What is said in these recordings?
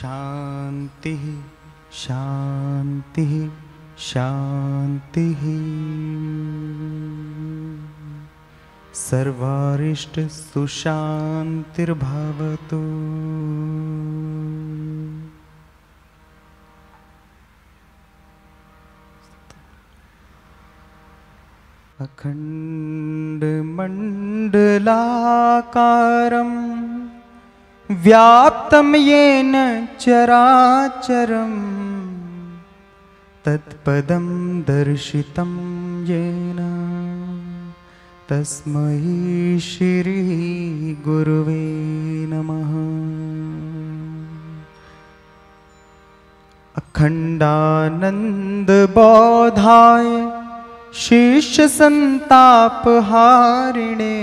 शांति शांति शांति। सर्वारिष्ट सुशांतिर्भवतु। अखंड मंडलाकारं व्याप्तं येन चराचरं तत्पदं दर्शितं येन तस्मै श्री गुरुवे नमः। अखंडानंद बोधाय शिष्य संताप हारिणे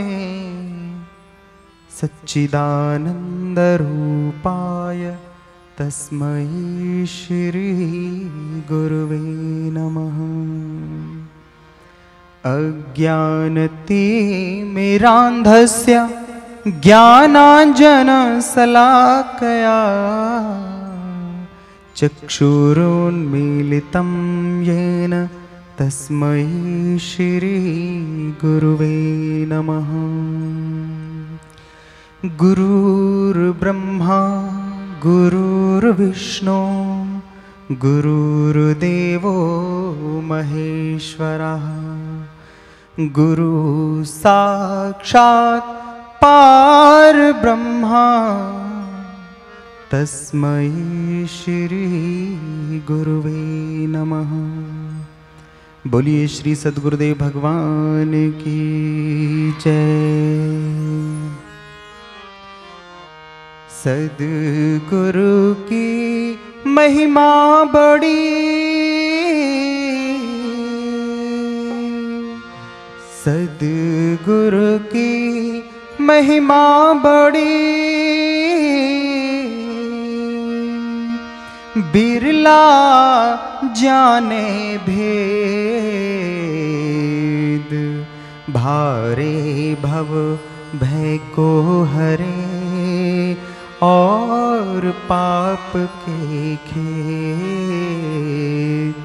सच्चिदानंद रूपाय तस्मै श्री गुरुवे नमः। अज्ञानतिमिरान्धस्य ज्ञानाञ्जनशलाकया चक्षुरुन्मीलितं येन तस्मै श्री गुरुवे नमः। गुरुर्ब्रह्मा गुरुर्विष्णु गुरुर्देवो महेश्वरः गुरु साक्षात् परब्रह्मा तस्मै श्री गुरुवे नमः। बोलिए श्री सद्गुरुदेव भगवान की जय। सद्गुरु की महिमा बड़ी, सद्गुरु की महिमा बड़ी, बिरला जाने भेद, भारे भव भय को हरे और पाप के खेद,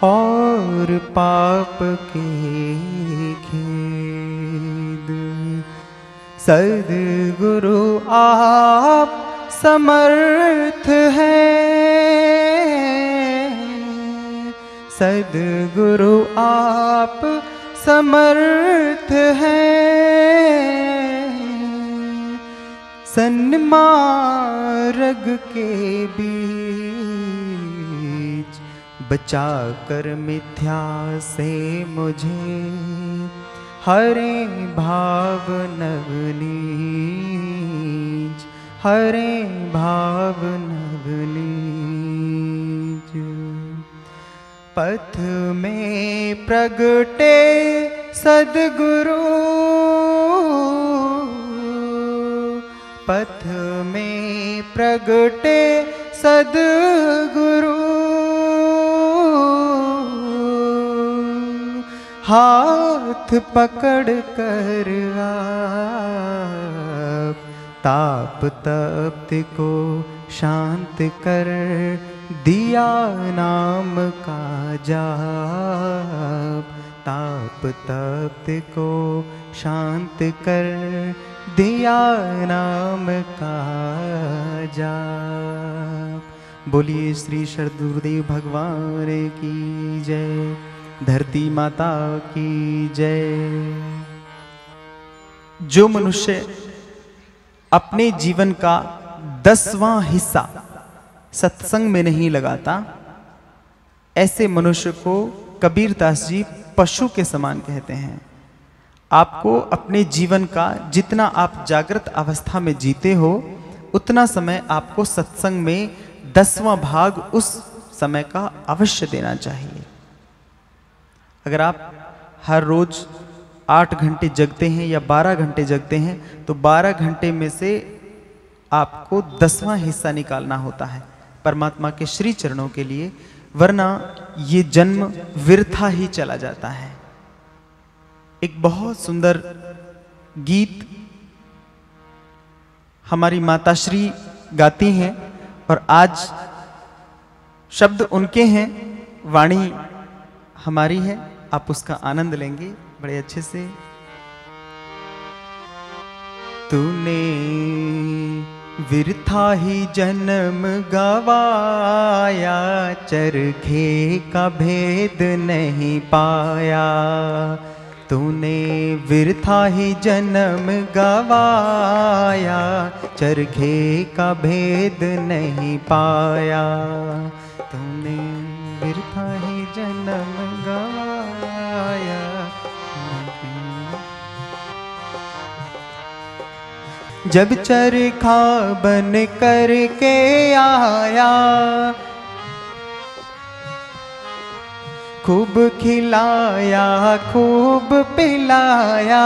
और पाप के खेद। सद्गुरु आप समर्थ हैं, सद्गुरु आप समर्थ हैं। सन्मार्ग के बीच बचा कर मिथ्या से मुझे, हरे भाव नवनीच, हरे भाव नवनीच। पथ में प्रगटे सद्गुरु, पथ में प्रगटे सद्गुरु, हाथ पकड़ कर आप ताप तप्त को शांत कर दिया नाम का जाप, ताप तप्त को शांत कर दिया नाम का जाप। बोलिए श्री सद्गुरुदेव भगवान की जय। धरती माता की जय। जो मनुष्य अपने जीवन का 10वां हिस्सा सत्संग में नहीं लगाता, ऐसे मनुष्य को कबीरदास जी पशु के समान कहते हैं। आपको अपने जीवन का जितना आप जागृत अवस्था में जीते हो, उतना समय आपको सत्संग में 10वां भाग उस समय का अवश्य देना चाहिए। अगर आप हर रोज 8 घंटे जगते हैं या 12 घंटे जगते हैं, तो 12 घंटे में से आपको 10वां हिस्सा निकालना होता है परमात्मा के श्री चरणों के लिए, वरना ये जन्म व्यर्था ही चला जाता है। एक बहुत सुंदर गीत हमारी माताश्री गाती हैं और आज शब्द उनके हैं, वाणी हमारी है, आप उसका आनंद लेंगे बड़े अच्छे से। तूने विरथा ही जन्म गवाया, चरखे का भेद नहीं पाया। तूने विरथा ही जन्म गवाया, चरखे का भेद नहीं पाया। तूने विरथा ही जन्म गवाया। जब चरखा बन कर के आया, खूब खिलाया खूब पिलाया।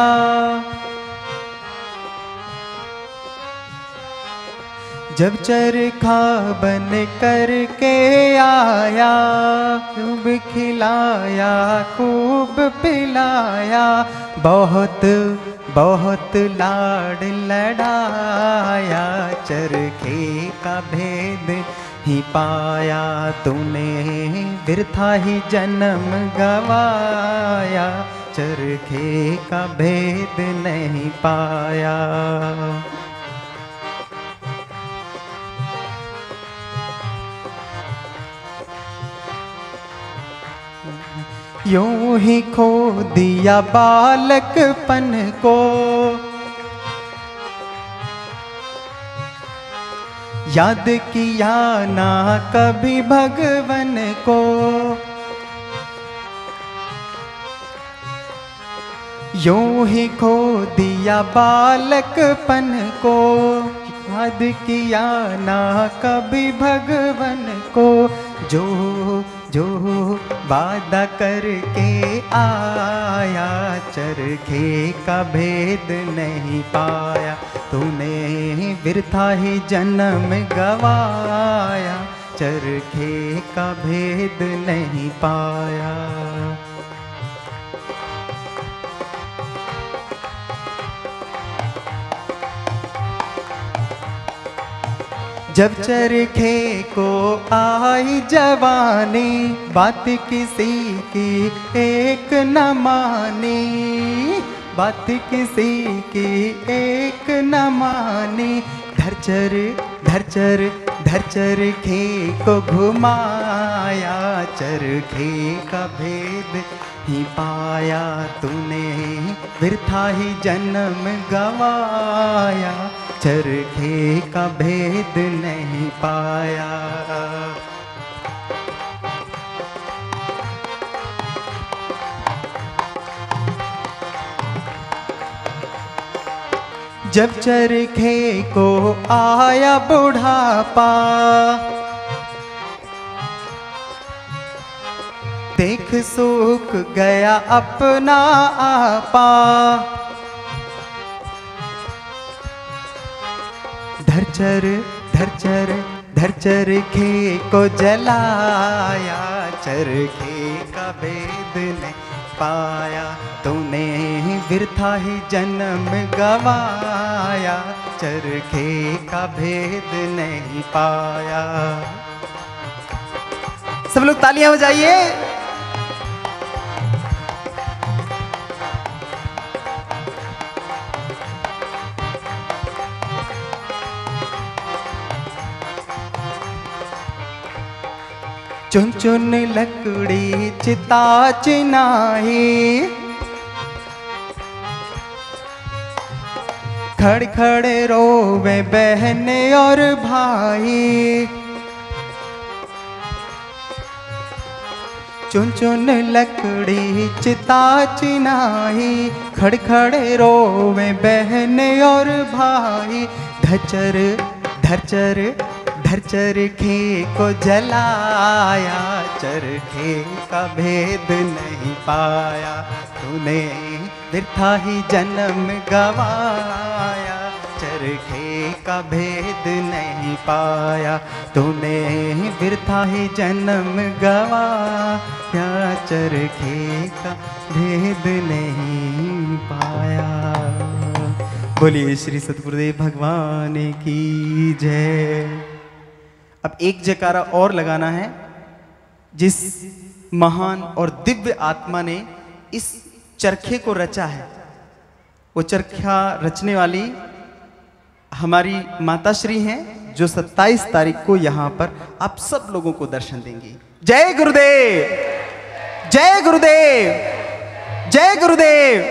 जब चरखा बन कर के आया, खूब खिलाया खूब पिलाया। बहुत बहुत लाड लड़ाया, चरखे का भेद ही पाया। तूने बिरथा ही जन्म गवाया, चरखे का भेद नहीं पाया। यूं ही खो दिया बालकपन को, याद किया ना कभी भगवन को। यूं ही खो दिया बालकपन को, याद किया ना कभी भगवन को। जो जो वादा करके आया, चरखे का भेद नहीं पाया। तूने बिरथा ही जन्म गवाया, चरखे का भेद नहीं पाया। जब चरखे को आई जवानी, बात किसी की एक न मानी। बात किसी की एक न मानी। धरचर धरचर धरचरखे को घुमाया, चरखे का भेद ही पाया। तूने बिरथा ही जन्म गवाया, चरखे का भेद नहीं पाया। जब चरखे को आया बुढ़ापा, देख सूख गया अपना आपा। धरचर धरचर धरचरखे को जलाया, चरखे का भेद नहीं पाया। तूने बिरथा ही जन्म गवाया, चरखे का भेद नहीं पाया। सब लोग तालियां बजाइए। चुन चुन लकड़ी चिता चिनाई, खड़ खड़े रोवे बहने और भाई। चुन चुन लकड़ी चिता चिनाई, खड़ खड़े रोवे बहने और भाई। धरचर धरचर धरचरखे को जलाया, चरखे का भेद नहीं पाया। तूने बिरथा ही जन्म गवाया, चरखे का भेद नहीं पाया। तूने बिरथा ही जन्म गवाया, चरखे का भेद नहीं पाया। बोलिए श्री सतगुरुदेव भगवान की जय। अब एक जयकारा और लगाना है, जिस महान और दिव्य आत्मा ने इस चरखे को रचा है, वो चरखा रचने वाली हमारी माताश्री हैं, जो 27 तारीख को यहाँ पर आप सब लोगों को दर्शन देंगी। जय गुरुदेव, जय गुरुदेव, जय गुरुदेव।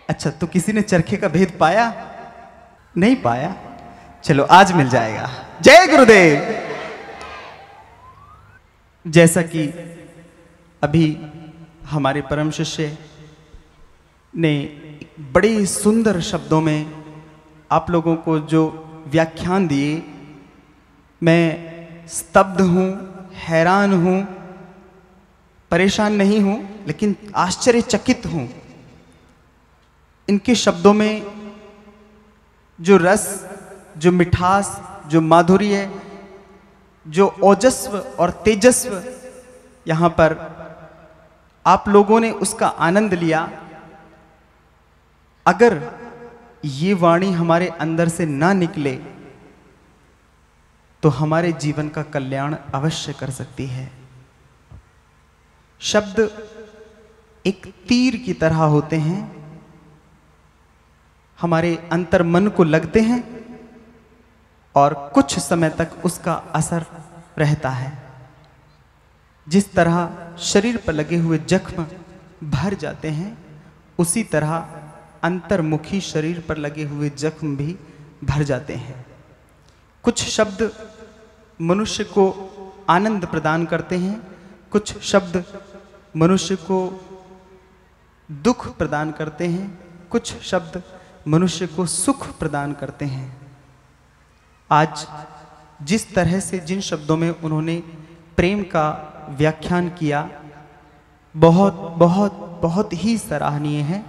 अच्छा, तो किसी ने चरखे का भेद पाया? नहीं पाया? चलो आज मिल जाएगा। जय गुरुदेव। जैसा कि अभी हमारे परम शिष्य ने बड़े सुंदर शब्दों में आप लोगों को जो व्याख्यान दिए, मैं स्तब्ध हूं, हैरान हूं, परेशान नहीं हूं, लेकिन आश्चर्यचकित हूं। इनके शब्दों में जो रस, जो मिठास, जो माधुर्य, जो ओजस्व और तेजस्व यहाँ पर आप लोगों ने उसका आनंद लिया। अगर ये वाणी हमारे अंदर से ना निकले तो हमारे जीवन का कल्याण अवश्य कर सकती है। शब्द एक तीर की तरह होते हैं, हमारे अंतर मन को लगते हैं और कुछ समय तक उसका असर रहता है। जिस तरह शरीर पर लगे हुए जख्म भर जाते हैं, उसी तरह अंतर्मुखी शरीर पर लगे हुए जख्म भी भर जाते हैं। कुछ शब्द मनुष्य को आनंद प्रदान करते हैं, कुछ शब्द मनुष्य को दुख प्रदान करते हैं, कुछ शब्द मनुष्य को सुख प्रदान करते हैं। आज जिस तरह से जिन शब्दों में उन्होंने प्रेम का व्याख्यान किया, बहुत बहुत बहुत ही सराहनीय है।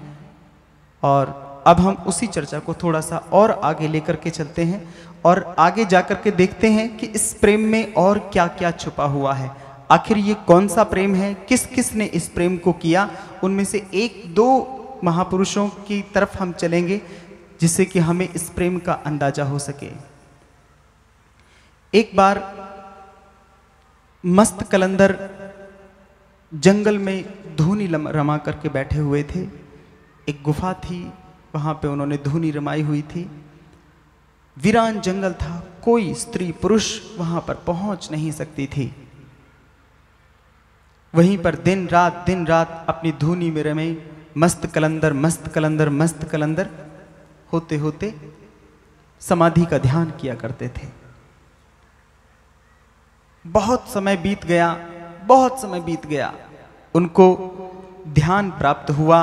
और अब हम उसी चर्चा को थोड़ा सा और आगे लेकर के चलते हैं और आगे जाकर के देखते हैं कि इस प्रेम में और क्या क्या छुपा हुआ है। आखिर ये कौन सा प्रेम है, किस किस ने इस प्रेम को किया। उनमें से एक दो महापुरुषों की तरफ हम चलेंगे, जिससे कि हमें इस प्रेम का अंदाजा हो सके। एक बार मस्त कलंदर जंगल में धूनी रमा करके बैठे हुए थे। एक गुफा थी, वहां पे उन्होंने धूनी रमाई हुई थी। वीरान जंगल था, कोई स्त्री पुरुष वहां पर पहुंच नहीं सकती थी। वहीं पर दिन रात अपनी धूनी में रमे मस्त कलंदर, मस्त कलंदर, मस्त कलंदर होते होते समाधि का ध्यान किया करते थे। बहुत समय बीत गया, बहुत समय बीत गया। उनको ध्यान प्राप्त हुआ,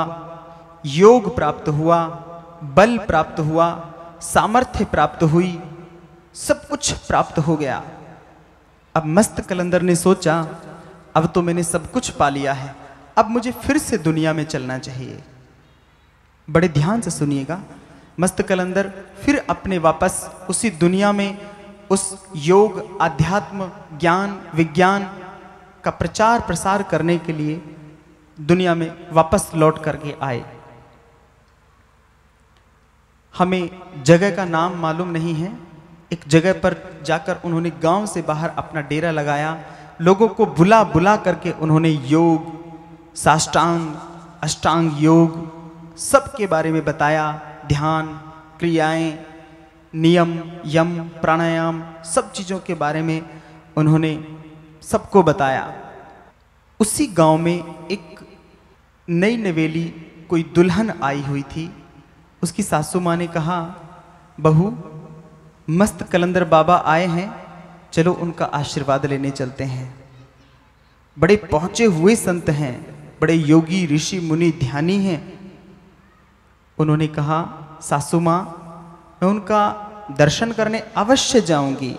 योग प्राप्त हुआ, बल प्राप्त हुआ, सामर्थ्य प्राप्त हुई, सब कुछ प्राप्त हो गया। अब मस्त कलंदर ने सोचा, अब तो मैंने सब कुछ पा लिया है, अब मुझे फिर से दुनिया में चलना चाहिए। बड़े ध्यान से सुनिएगा। मस्त कलंदर फिर अपने वापस उसी दुनिया में उस योग, आध्यात्म, ज्ञान, विज्ञान का प्रचार प्रसार करने के लिए दुनिया में वापस लौट करके आए। हमें जगह का नाम मालूम नहीं है। एक जगह पर जाकर उन्होंने गांव से बाहर अपना डेरा लगाया। लोगों को बुला बुला करके उन्होंने योग, साष्टांग, अष्टांग योग सबके बारे में बताया। ध्यान, क्रियाएं, नियम, यम, प्राणायाम, सब चीज़ों के बारे में उन्होंने सबको बताया। उसी गांव में एक नई नवेली कोई दुल्हन आई हुई थी। उसकी सासू माँ ने कहा, बहू, मस्त कलंदर बाबा आए हैं, चलो उनका आशीर्वाद लेने चलते हैं। बड़े पहुंचे हुए संत हैं, बड़े योगी, ऋषि, मुनि, ध्यानी हैं। उन्होंने कहा, सासू माँ, मैं उनका दर्शन करने अवश्य जाऊंगी,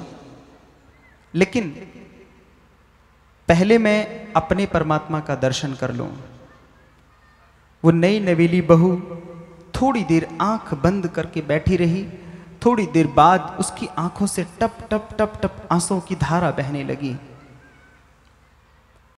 लेकिन पहले मैं अपने परमात्मा का दर्शन कर लूं। वो नई नवेली बहू थोड़ी देर आंख बंद करके बैठी रही। थोड़ी देर बाद उसकी आंखों से टप टप टप टप आंसुओं की धारा बहने लगी।